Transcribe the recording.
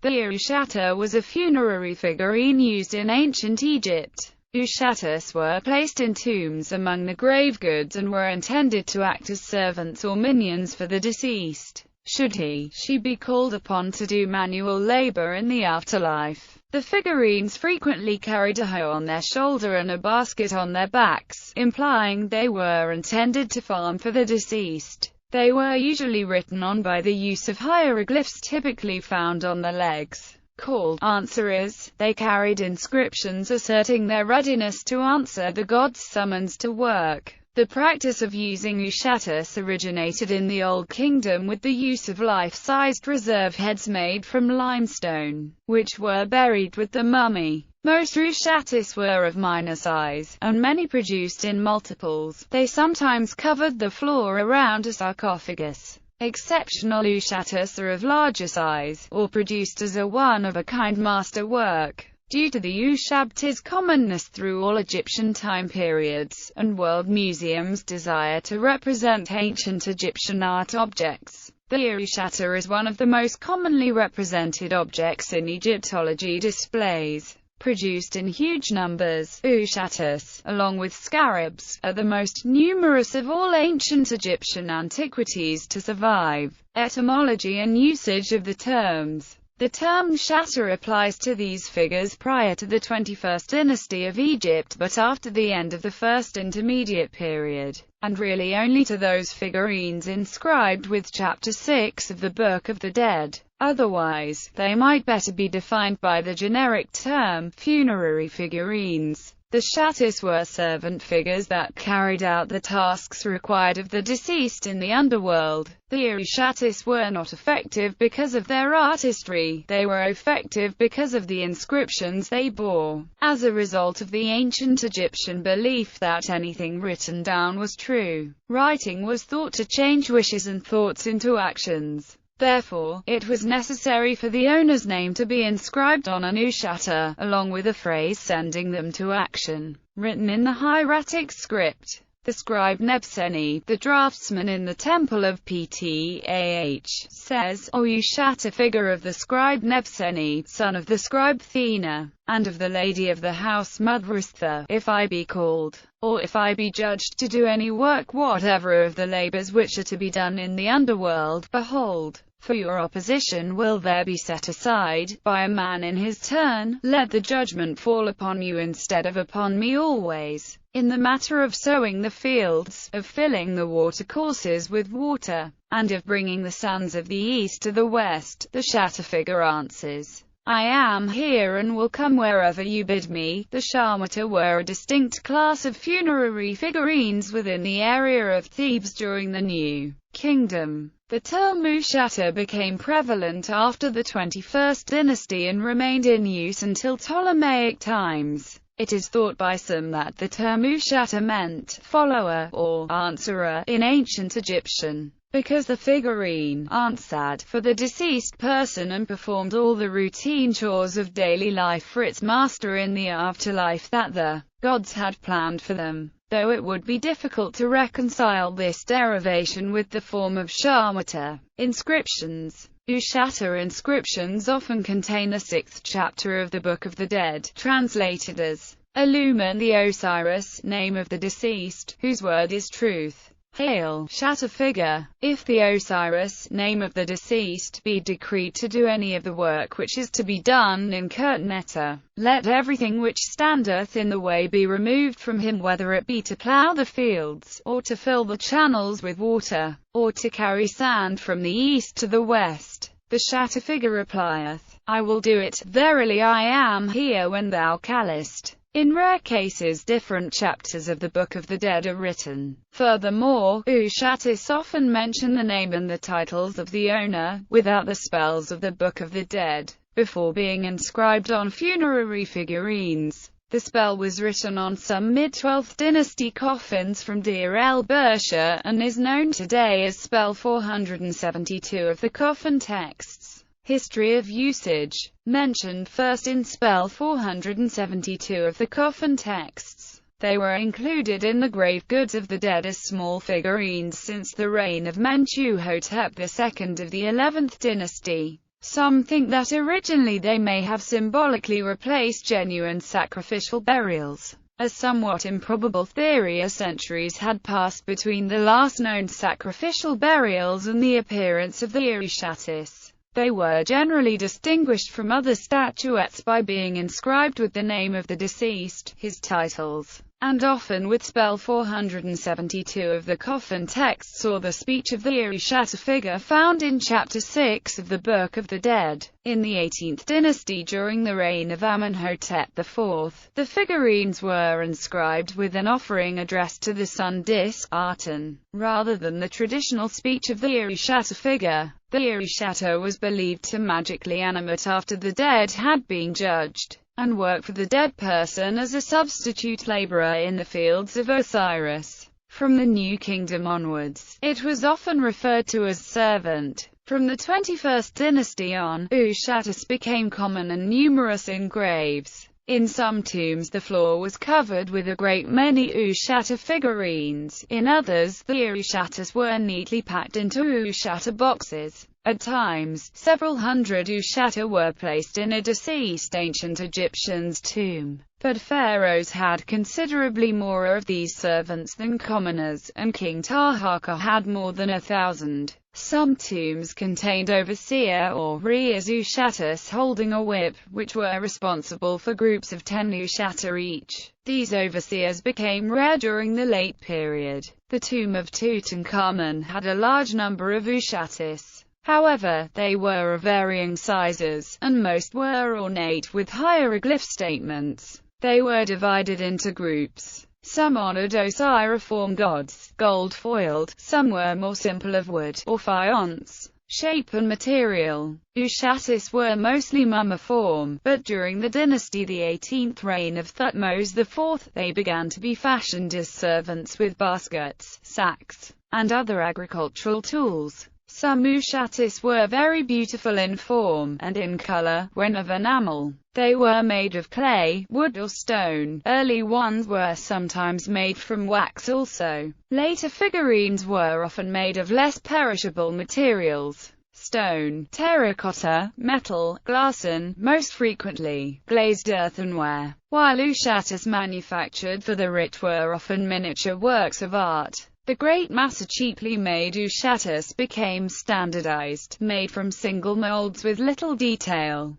The Ushabti was a funerary figurine used in ancient Egypt. Ushabtis were placed in tombs among the grave goods and were intended to act as servants or minions for the deceased, should she be called upon to do manual labor in the afterlife. The figurines frequently carried a hoe on their shoulder and a basket on their backs, implying they were intended to farm for the deceased. They were usually written on by the use of hieroglyphs typically found on the legs. Called answerers, they carried inscriptions asserting their readiness to answer the god's summons to work. The practice of using Ushabtis originated in the Old Kingdom with the use of life-sized reserve heads made from limestone, which were buried with the mummy. Most Ushabtis were of minor size, and many produced in multiples. They sometimes covered the floor around a sarcophagus. Exceptional Ushabtis are of larger size, or produced as a one-of-a-kind masterwork. Due to the Ushabti's commonness through all Egyptian time periods, and world museums' desire to represent ancient Egyptian art objects, the Ushabti is one of the most commonly represented objects in Egyptology displays. Produced in huge numbers, Ushabtis, along with scarabs, are the most numerous of all ancient Egyptian antiquities to survive. Etymology and usage of the terms. The term Ushabti applies to these figures prior to the 21st dynasty of Egypt but after the end of the First Intermediate period, and really only to those figurines inscribed with Chapter 6 of the Book of the Dead. Otherwise, they might better be defined by the generic term, funerary figurines. The Shabtis were servant figures that carried out the tasks required of the deceased in the underworld. The Ushabtis were not effective because of their artistry, they were effective because of the inscriptions they bore. As a result of the ancient Egyptian belief that anything written down was true, writing was thought to change wishes and thoughts into actions. Therefore, it was necessary for the owner's name to be inscribed on an Ushabti, along with a phrase sending them to action, written in the hieratic script. The scribe Nebseni, the draftsman in the temple of Ptah, says, O Ushabti, figure of the scribe Nebseni, son of the scribe Thena, and of the lady of the house Mudristha, if I be called, or if I be judged to do any work whatever of the labors which are to be done in the underworld, behold, for your opposition will there be set aside, by a man in his turn, let the judgment fall upon you instead of upon me always. In the matter of sowing the fields, of filling the watercourses with water, and of bringing the sons of the east to the west, the Ushabti figure answers, I am here and will come wherever you bid me. The Ushabti were a distinct class of funerary figurines within the area of Thebes during the New Kingdom. The term Ushabti became prevalent after the 21st dynasty and remained in use until Ptolemaic times. It is thought by some that the term Ushabti meant follower or answerer in ancient Egyptian, because the figurine answered for the deceased person and performed all the routine chores of daily life for its master in the afterlife that the gods had planned for them. Though it would be difficult to reconcile this derivation with the form of Shabti. Inscriptions. Ushabti inscriptions often contain the 6th chapter of the Book of the Dead, translated as Illumin the Osiris, name of the deceased, whose word is truth. Hail, Ushabti figure. If the Osiris, name of the deceased, be decreed to do any of the work which is to be done in Kurtneta, let everything which standeth in the way be removed from him, whether it be to plough the fields, or to fill the channels with water, or to carry sand from the east to the west. The Ushabti figure replieth, I will do it, verily I am here when thou callest. In rare cases different chapters of the Book of the Dead are written. Furthermore, Ushabtis often mention the name and the titles of the owner, without the spells of the Book of the Dead, before being inscribed on funerary figurines. The spell was written on some mid-12th dynasty coffins from Deir el-Bersha, and is known today as spell 472 of the coffin texts. History of usage. Mentioned first in spell 472 of the coffin texts. They were included in the grave goods of the dead as small figurines since the reign of Mentuhotep II of the 11th dynasty. Some think that originally they may have symbolically replaced genuine sacrificial burials. A somewhat improbable theory, as centuries had passed between the last known sacrificial burials and the appearance of the Ushabtis. They were generally distinguished from other statuettes by being inscribed with the name of the deceased, his titles, and often with spell 472 of the coffin texts or the speech of the Ushabti figure found in Chapter 6 of the Book of the Dead. In the 18th dynasty during the reign of Amenhotep IV, the figurines were inscribed with an offering addressed to the sun disk, Aten, rather than the traditional speech of the Ushabti figure. The Ushabti was believed to magically animate after the dead had been judged, and work for the dead person as a substitute laborer in the fields of Osiris. From the New Kingdom onwards, it was often referred to as servant. From the 21st dynasty on, Ushabtis became common and numerous in graves. In some tombs the floor was covered with a great many Ushabti figurines. In others, the Ushabtis were neatly packed into Ushabti boxes. At times, several hundred Ushabti were placed in a deceased ancient Egyptian's tomb. But pharaohs had considerably more of these servants than commoners, and King Taharqa had more than 1,000. Some tombs contained overseer or reis Ushabtis holding a whip, which were responsible for groups of 10 Ushabti each. These overseers became rare during the late period. The tomb of Tutankhamun had a large number of Ushabtis. However, they were of varying sizes, and most were ornate with hieroglyph statements. They were divided into groups. Some honored Osiriform gods, gold-foiled, some were more simple of wood, or faience, shape and material. Ushabtis were mostly mummiform, but during the dynasty the 18th reign of Thutmose IV, they began to be fashioned as servants with baskets, sacks, and other agricultural tools. Some Ushabtis were very beautiful in form, and in color, when of enamel. They were made of clay, wood or stone. Early ones were sometimes made from wax also. Later figurines were often made of less perishable materials. Stone, terracotta, metal, glass and, most frequently, glazed earthenware. While Ushabtis manufactured for the rich were often miniature works of art. The great mass of cheaply made Ushabtis became standardized, made from single molds with little detail.